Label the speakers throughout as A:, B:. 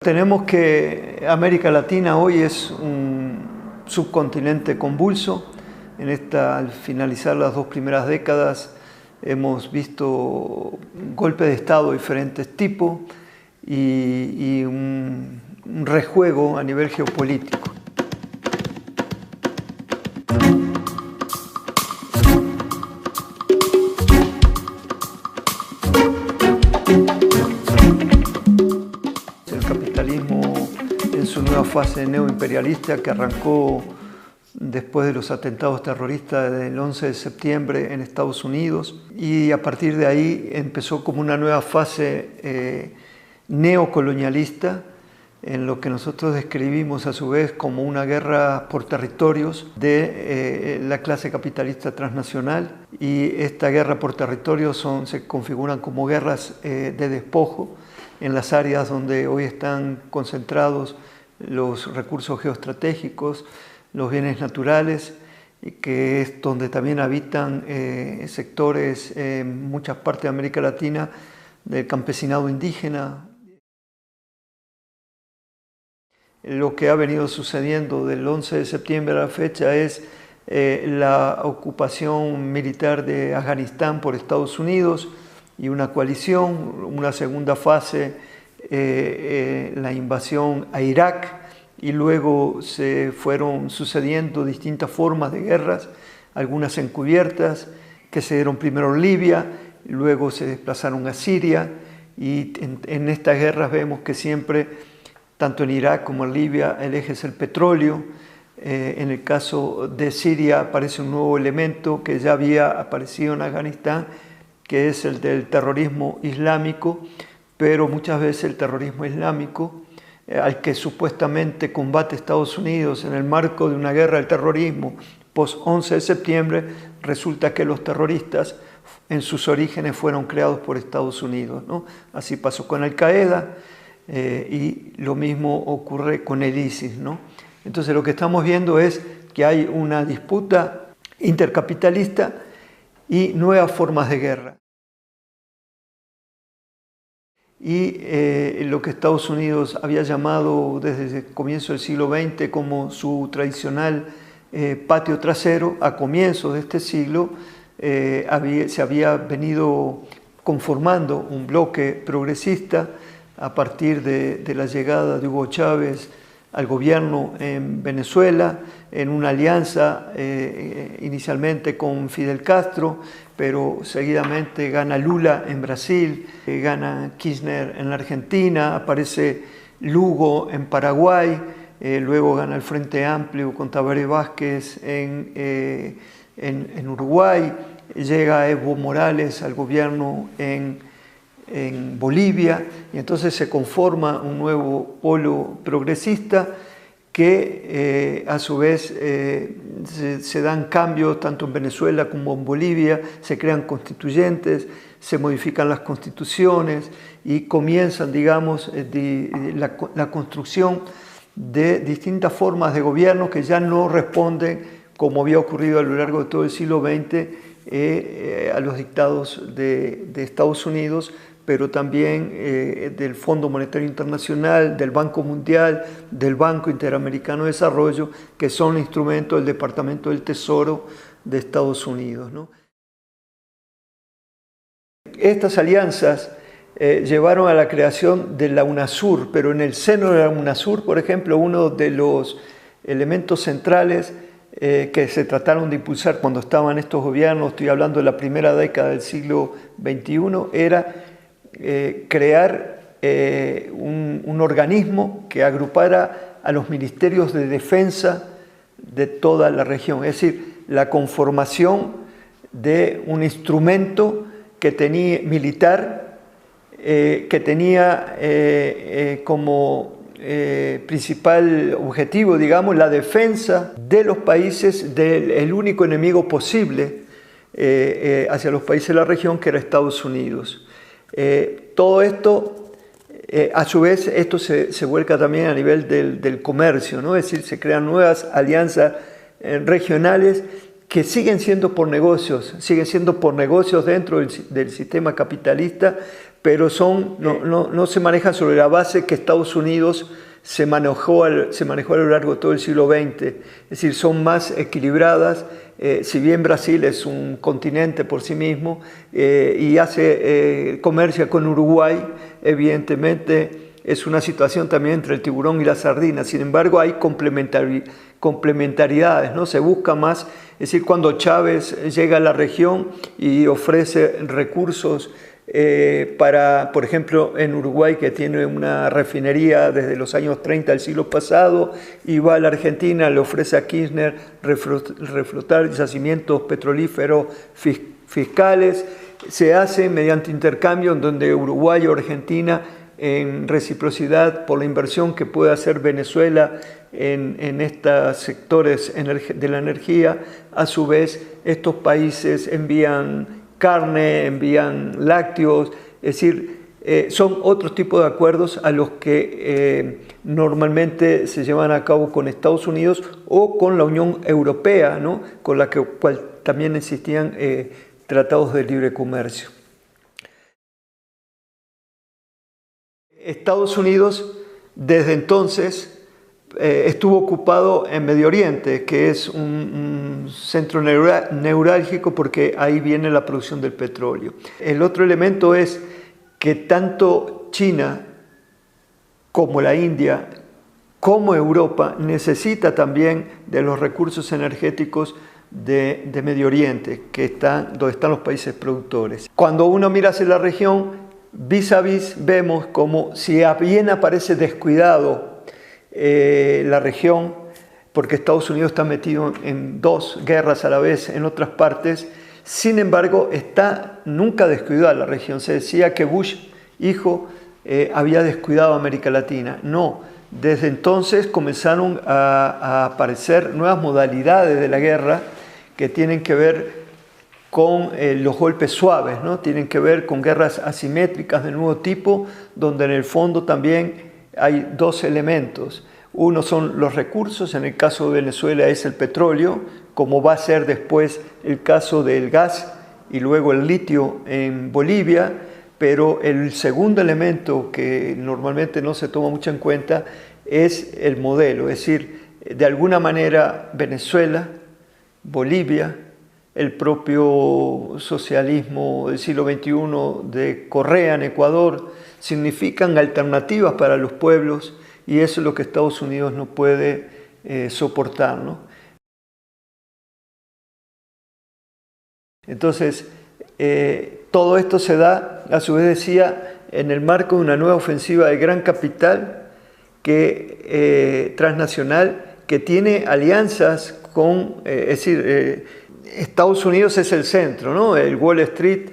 A: Tenemos que América Latina hoy es un subcontinente convulso. Al finalizar las 2 primeras décadas hemos visto golpes de Estado de diferentes tipos y un rejuego a nivel geopolítico. El capitalismo en su nueva fase neoimperialista que arrancó después de los atentados terroristas del 11 de septiembre en Estados Unidos, y a partir de ahí empezó como una nueva fase neocolonialista en lo que nosotros describimos a su vez como una guerra por territorios de la clase capitalista transnacional, y esta guerra por territorios se configuran como guerras de despojo en las áreas donde hoy están concentrados los recursos geoestratégicos, los bienes naturales, y que es donde también habitan sectores en muchas partes de América Latina del campesinado indígena. Lo que ha venido sucediendo del 11 de septiembre a la fecha es la ocupación militar de Afganistán por Estados Unidos y una coalición, una segunda fase, la invasión a Irak, y luego se fueron sucediendo distintas formas de guerras, algunas encubiertas, que se dieron primero en Libia, luego se desplazaron a Siria, y en estas guerras vemos que siempre, tanto en Irak como en Libia, el eje es el petróleo. En el caso de Siria aparece un nuevo elemento que ya había aparecido en Afganistán, que es el del terrorismo islámico, pero muchas veces el terrorismo islámico, al que supuestamente combate Estados Unidos en el marco de una guerra del terrorismo post-11 de septiembre, resulta que los terroristas en sus orígenes fueron creados por Estados Unidos, ¿no? Así pasó con Al-Qaeda y lo mismo ocurre con el ISIS, ¿no? Entonces lo que estamos viendo es que hay una disputa intercapitalista y nuevas formas de guerra. Y lo que Estados Unidos había llamado desde el comienzo del siglo XX como su tradicional patio trasero, a comienzos de este siglo se había venido conformando un bloque progresista a partir de la llegada de Hugo Chávez al gobierno en Venezuela, en una alianza inicialmente con Fidel Castro, pero seguidamente gana Lula en Brasil, gana Kirchner en la Argentina, aparece Lugo en Paraguay, luego gana el Frente Amplio con Tabaré Vázquez en Uruguay, llega Evo Morales al gobierno en Bolivia, y entonces se conforma un nuevo polo progresista que a su vez se dan cambios tanto en Venezuela como en Bolivia, se crean constituyentes, se modifican las constituciones y comienzan, digamos, la construcción de distintas formas de gobierno que ya no responden, como había ocurrido a lo largo de todo el siglo XX, a los dictados de Estados Unidos, pero también del Fondo Monetario Internacional, del Banco Mundial, del Banco Interamericano de Desarrollo, que son instrumentos del Departamento del Tesoro de Estados Unidos, ¿no? Estas alianzas llevaron a la creación de la UNASUR, pero en el seno de la UNASUR, por ejemplo, uno de los elementos centrales que se trataron de impulsar cuando estaban estos gobiernos, estoy hablando de la primera década del siglo XXI, era crear un organismo que agrupara a los ministerios de defensa de toda la región, es decir, la conformación de un instrumento que tenía militar, que tenía como principal objetivo, digamos, la defensa de los países del único enemigo posible hacia los países de la región, que era Estados Unidos. Todo esto, a su vez, esto se vuelca también a nivel del comercio, ¿no? Es decir, se crean nuevas alianzas regionales que siguen siendo por negocios dentro del sistema capitalista, pero no se manejan sobre la base que Estados Unidos se manejó a lo largo de todo el siglo XX. Es decir, son más equilibradas. Si bien Brasil es un continente por sí mismo y comercia con Uruguay, evidentemente es una situación también entre el tiburón y la sardina. Sin embargo, hay complementariedades, ¿no? Se busca más, es decir, cuando Chávez llega a la región y ofrece recursos para, por ejemplo, en Uruguay, que tiene una refinería desde los años 30 del siglo pasado, y va a la Argentina, le ofrece a Kirchner reflotar yacimientos petrolíferos fiscales. Se hace mediante intercambio en donde Uruguay o Argentina, en reciprocidad por la inversión que puede hacer Venezuela en estos sectores de la energía, a su vez estos países envían carne, envían lácteos, es decir, son otros tipos de acuerdos a los que normalmente se llevan a cabo con Estados Unidos o con la Unión Europea, ¿no? Con la cual también existían tratados de libre comercio. Estados Unidos desde entonces estuvo ocupado en Medio Oriente, que es un centro neurálgico porque ahí viene la producción del petróleo. El otro elemento es que tanto China como la India, como Europa, necesita también de los recursos energéticos de Medio Oriente, donde están los países productores. Cuando uno mira hacia la región, vis a vis vemos como si bien aparece descuidado la región, porque Estados Unidos está metido en dos guerras a la vez en otras partes. Sin embargo, está nunca descuidada la región. Se decía que Bush, hijo, había descuidado a América Latina. No, desde entonces comenzaron a aparecer nuevas modalidades de la guerra que tienen que ver con los golpes suaves, ¿no? Tienen que ver con guerras asimétricas de nuevo tipo, donde en el fondo también hay dos elementos. Uno son los recursos, en el caso de Venezuela es el petróleo, como va a ser después el caso del gas y luego el litio en Bolivia, pero el segundo elemento que normalmente no se toma mucho en cuenta es el modelo, es decir, de alguna manera Venezuela, Bolivia, el propio socialismo del siglo XXI de Correa en Ecuador, significan alternativas para los pueblos y eso es lo que Estados Unidos no puede soportar, ¿no? Entonces, todo esto se da, a su vez decía, en el marco de una nueva ofensiva de gran capital transnacional que tiene alianzas con, es decir, Estados Unidos es el centro, ¿no? El Wall Street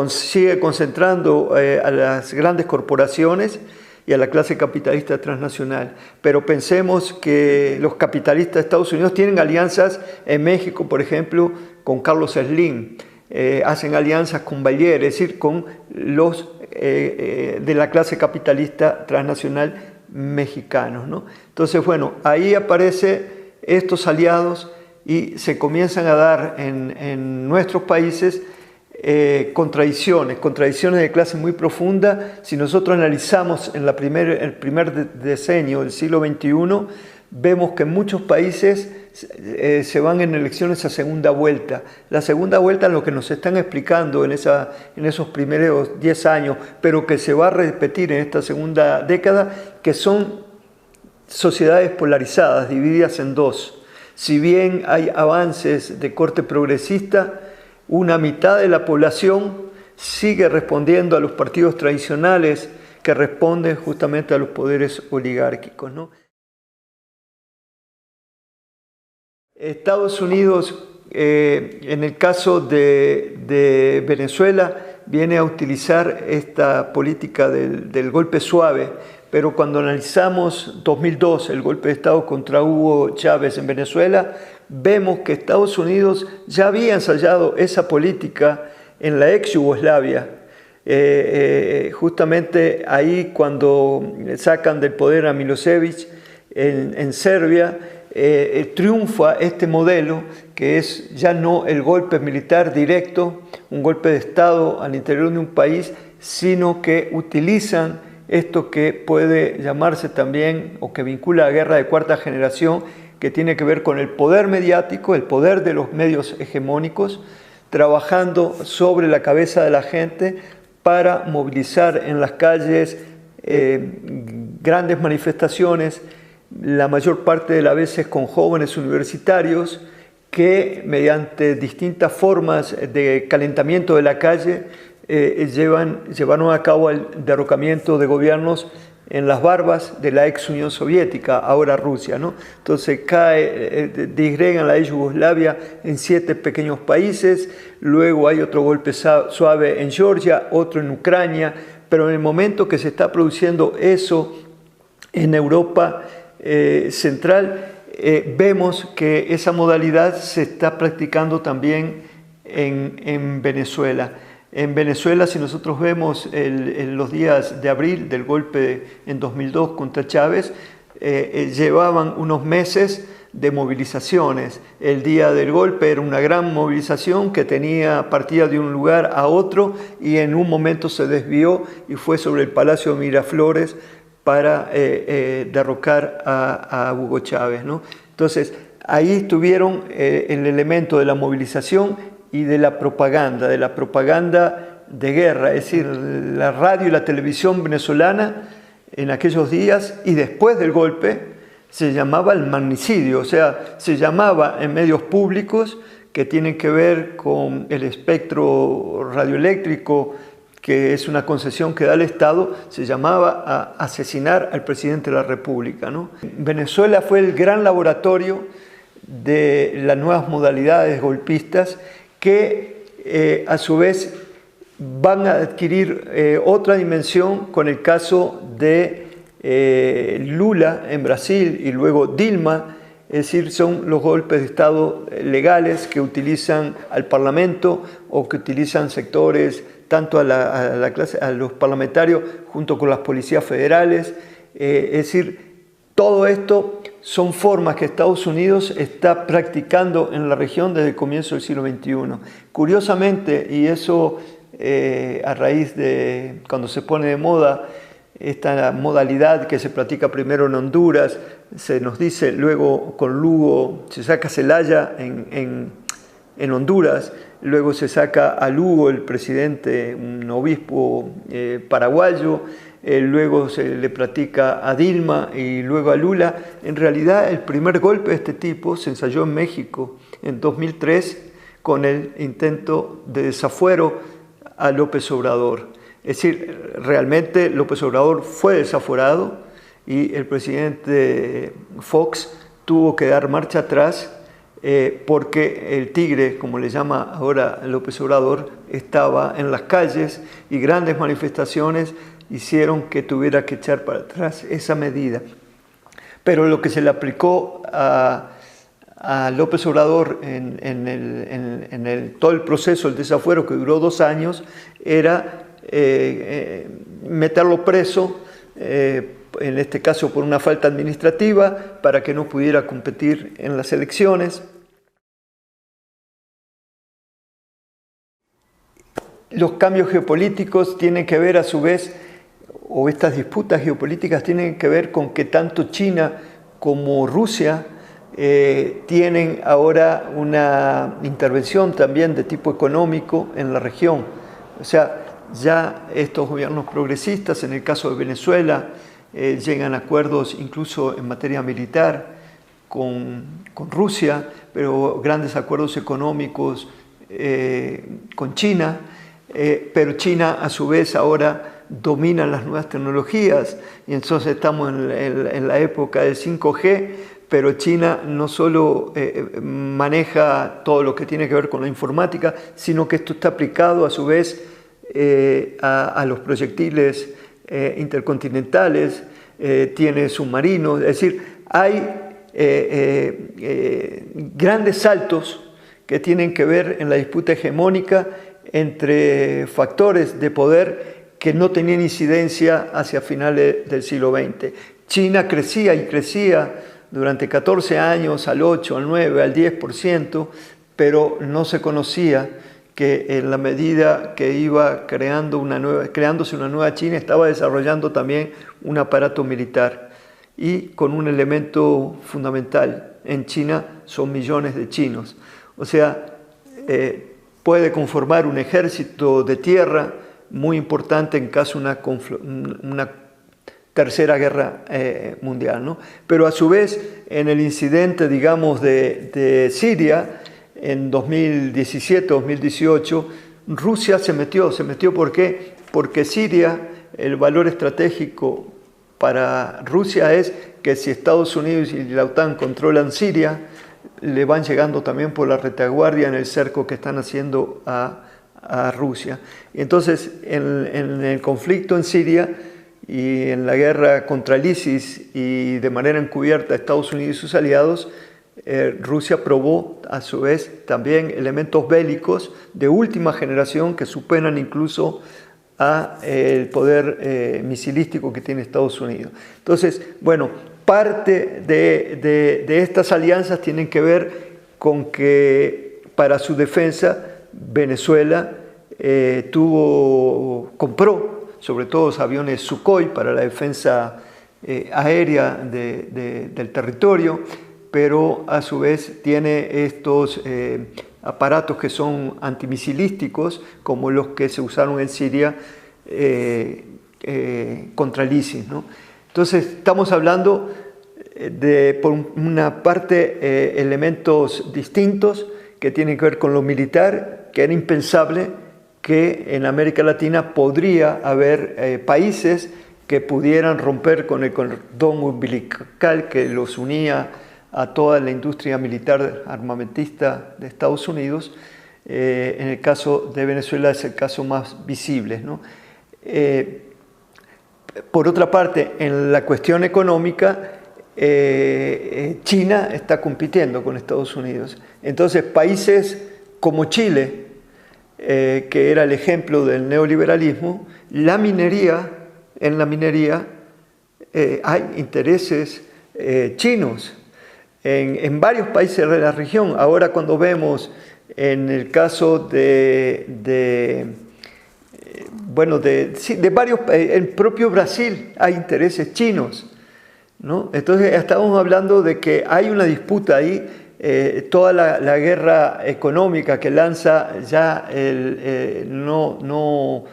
A: sigue concentrando a las grandes corporaciones y a la clase capitalista transnacional. Pero pensemos que los capitalistas de Estados Unidos tienen alianzas en México, por ejemplo, con Carlos Slim, hacen alianzas con Bayer, es decir, con los de la clase capitalista transnacional mexicanos, ¿no? Entonces, bueno, ahí aparecen estos aliados y se comienzan a dar en nuestros países contradicciones de clase muy profunda. Si nosotros analizamos en el primer decenio del siglo XXI, vemos que en muchos países se van en elecciones a segunda vuelta. La segunda vuelta es lo que nos están explicando en esos primeros 10 años, pero que se va a repetir en esta segunda década, que son sociedades polarizadas, divididas en dos. Si bien hay avances de corte progresista, una mitad de la población sigue respondiendo a los partidos tradicionales que responden justamente a los poderes oligárquicos, ¿no? Estados Unidos, en el caso de Venezuela, viene a utilizar esta política del golpe suave, pero cuando analizamos 2002, el golpe de Estado contra Hugo Chávez en Venezuela, vemos que Estados Unidos ya había ensayado esa política en la ex Yugoslavia. Justamente ahí cuando sacan del poder a Milosevic en Serbia, triunfa este modelo que es ya no el golpe militar directo, un golpe de Estado al interior de un país, sino que utilizan esto que puede llamarse también, o que vincula a guerra de cuarta generación, que tiene que ver con el poder mediático, el poder de los medios hegemónicos, trabajando sobre la cabeza de la gente para movilizar en las calles grandes manifestaciones, la mayor parte de las veces con jóvenes universitarios que mediante distintas formas de calentamiento de la calle llevaron a cabo el derrocamiento de gobiernos en las barbas de la ex Unión Soviética, ahora Rusia, ¿no? Entonces disgregan la Yugoslavia en 7 pequeños países, luego hay otro golpe suave en Georgia, otro en Ucrania, pero en el momento que se está produciendo eso en Europa Central, vemos que esa modalidad se está practicando también en Venezuela. En Venezuela, si nosotros vemos en los días de abril del golpe en 2002 contra Chávez, llevaban unos meses de movilizaciones. El día del golpe era una gran movilización que partía de un lugar a otro y en un momento se desvió y fue sobre el Palacio de Miraflores para derrocar a Hugo Chávez, ¿no? Entonces, ahí tuvieron el elemento de la movilización y de la propaganda de guerra, es decir, la radio y la televisión venezolana en aquellos días y después del golpe se llamaba el magnicidio, o sea, se llamaba en medios públicos que tienen que ver con el espectro radioeléctrico, que es una concesión que da el Estado, se llamaba a asesinar al presidente de la República, ¿no? Venezuela fue el gran laboratorio de las nuevas modalidades golpistas que a su vez van a adquirir otra dimensión con el caso de Lula en Brasil y luego Dilma, es decir, son los golpes de Estado legales que utilizan al Parlamento o que utilizan sectores, tanto a los parlamentarios junto con las policías federales, es decir, todo esto son formas que Estados Unidos está practicando en la región desde el comienzo del siglo XXI. Curiosamente, y eso a raíz de cuando se pone de moda esta modalidad que se practica primero en Honduras, se nos dice luego con Lugo, se saca Zelaya en Honduras, luego se saca a Lugo, el presidente, un obispo paraguayo, luego se le practica a Dilma y luego a Lula. En realidad el primer golpe de este tipo se ensayó en México en 2003 con el intento de desafuero a López Obrador. Es decir, realmente López Obrador fue desaforado y el presidente Fox tuvo que dar marcha atrás porque el tigre, como le llama ahora López Obrador, estaba en las calles y grandes manifestaciones hicieron que tuviera que echar para atrás esa medida. Pero lo que se le aplicó a López Obrador en todo el proceso, el desafuero que duró 2 años, era meterlo preso, en este caso por una falta administrativa, para que no pudiera competir en las elecciones. Los cambios geopolíticos tienen que ver a su vez, o estas disputas geopolíticas tienen que ver con que tanto China como Rusia tienen ahora una intervención también de tipo económico en la región. O sea, ya estos gobiernos progresistas, en el caso de Venezuela, llegan a acuerdos incluso en materia militar con Rusia, pero grandes acuerdos económicos con China, pero China a su vez ahora domina las nuevas tecnologías y entonces estamos en la época del 5G, pero China no solo maneja todo lo que tiene que ver con la informática, sino que esto está aplicado a su vez a los proyectiles intercontinentales, tiene submarinos, es decir, hay grandes saltos que tienen que ver en la disputa hegemónica entre factores de poder que no tenían incidencia hacia finales del siglo XX. China crecía y crecía durante 14 años al 8, al 9, al 10%, pero no se conocía que en la medida que iba creándose una nueva China, estaba desarrollando también un aparato militar y con un elemento fundamental. En China son millones de chinos. O sea, puede conformar un ejército de tierra muy importante en caso de una tercera guerra mundial, ¿no? Pero a su vez, en el incidente, digamos, de Siria, en 2017-2018, Rusia se metió. ¿Por qué? Porque Siria, el valor estratégico para Rusia es que si Estados Unidos y la OTAN controlan Siria, le van llegando también por la retaguardia en el cerco que están haciendo a Rusia. Entonces, en el conflicto en Siria y en la guerra contra el ISIS y de manera encubierta Estados Unidos y sus aliados, Rusia probó a su vez también elementos bélicos de última generación que superan incluso a el poder misilístico que tiene Estados Unidos. Entonces, bueno, parte de estas alianzas tienen que ver con que para su defensa Venezuela compró sobre todo los aviones Sukhoi para la defensa aérea del territorio, pero a su vez tiene estos aparatos que son antimisilísticos, como los que se usaron en Siria contra el ISIS, ¿no? Entonces estamos hablando por una parte, elementos distintos que tienen que ver con lo militar, que era impensable que en América Latina podría haber países que pudieran romper con el cordón umbilical que los unía a toda la industria militar armamentista de Estados Unidos. En el caso de Venezuela es el caso más visible, ¿no? Por otra parte, en la cuestión económica, China está compitiendo con Estados Unidos. Entonces, países como Chile, que era el ejemplo del neoliberalismo, en la minería hay intereses chinos en varios países de la región. Ahora cuando vemos en el caso de varios, el propio Brasil hay intereses chinos, ¿no? Entonces estamos hablando de que hay una disputa ahí, toda la guerra económica que lanza ya no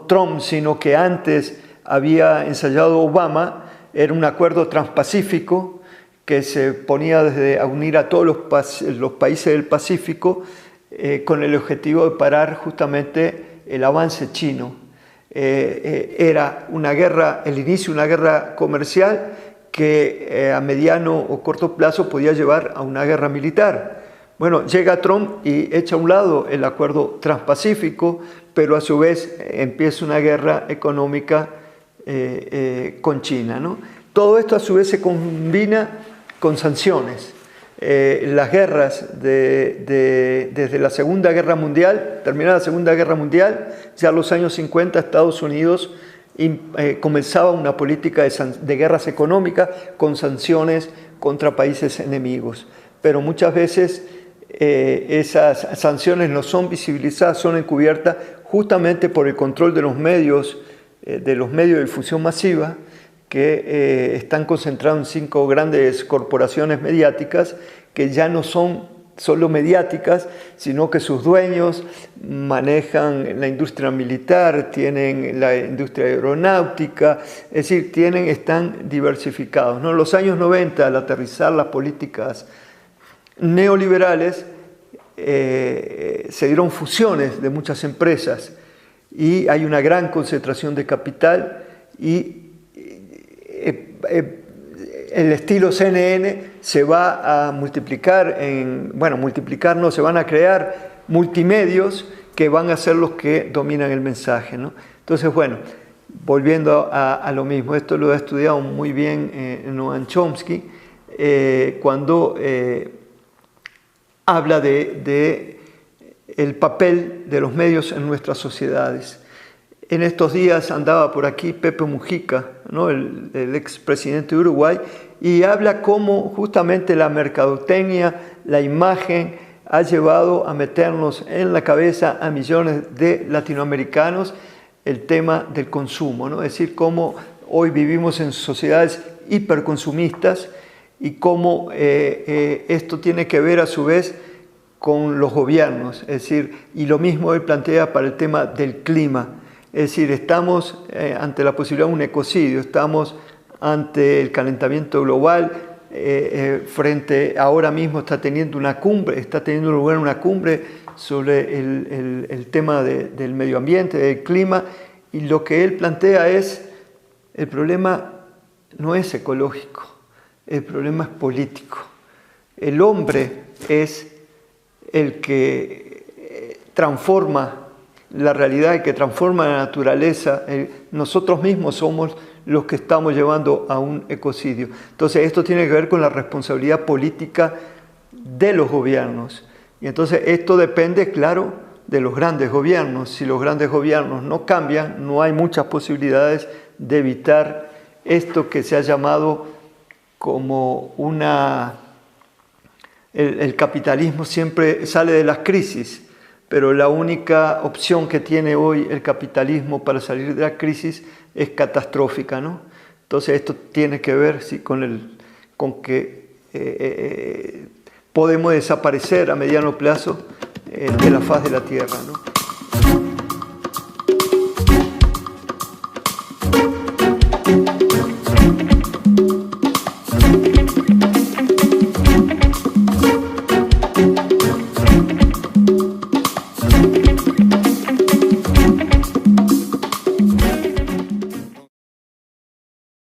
A: Trump, sino que antes había ensayado Obama, era un acuerdo transpacífico que se ponía a unir a todos los países del Pacífico con el objetivo de parar justamente el avance chino. Era una guerra, el inicio de una guerra comercial que a mediano o corto plazo podía llevar a una guerra militar. Bueno, llega Trump y echa a un lado el acuerdo transpacífico, pero a su vez empieza una guerra económica con China, ¿no? Todo esto a su vez se combina con sanciones. Las guerras desde la Segunda Guerra Mundial, terminada la Segunda Guerra Mundial, ya en los años 50 Estados Unidos comenzaba una política de guerras económicas con sanciones contra países enemigos. Pero muchas veces esas sanciones no son visibilizadas, son encubiertas justamente por el control de los medios de difusión masiva, que están concentrados en 5 grandes corporaciones mediáticas que ya no son solo mediáticas, sino que sus dueños manejan la industria militar, tienen la industria aeronáutica, es decir, están diversificados, ¿no? En los años 90, al aterrizar las políticas neoliberales, se dieron fusiones de muchas empresas y hay una gran concentración de capital y el estilo CNN se va a multiplicar se van a crear multimedios que van a ser los que dominan el mensaje, ¿no? Entonces, bueno, volviendo a lo mismo, esto lo ha estudiado muy bien Noam Chomsky, cuando habla de el papel de los medios en nuestras sociedades. En estos días andaba por aquí Pepe Mujica, ¿no? el expresidente de Uruguay, y habla cómo justamente la mercadotecnia, la imagen, ha llevado a meternos en la cabeza a millones de latinoamericanos el tema del consumo, ¿no? Es decir, cómo hoy vivimos en sociedades hiperconsumistas y cómo esto tiene que ver a su vez con los gobiernos, es decir, y lo mismo él plantea para el tema del clima, es decir, estamos ante la posibilidad de un ecocidio, estamos ante el calentamiento global, ahora mismo está teniendo lugar una cumbre sobre el tema del medio ambiente, del clima, y lo que él plantea es, el problema no es ecológico, el problema es político. El hombre es el que transforma la realidad, el que transforma la naturaleza. Nosotros mismos somos los que estamos llevando a un ecocidio. Entonces esto tiene que ver con la responsabilidad política de los gobiernos. Y entonces esto depende, claro, de los grandes gobiernos. Si los grandes gobiernos no cambian, no hay muchas posibilidades de evitar esto que se ha llamado como el capitalismo siempre sale de las crisis, pero la única opción que tiene hoy el capitalismo para salir de la crisis es catastrófica, ¿no? Entonces esto tiene que ver con que podemos desaparecer a mediano plazo de la faz de la Tierra, ¿no?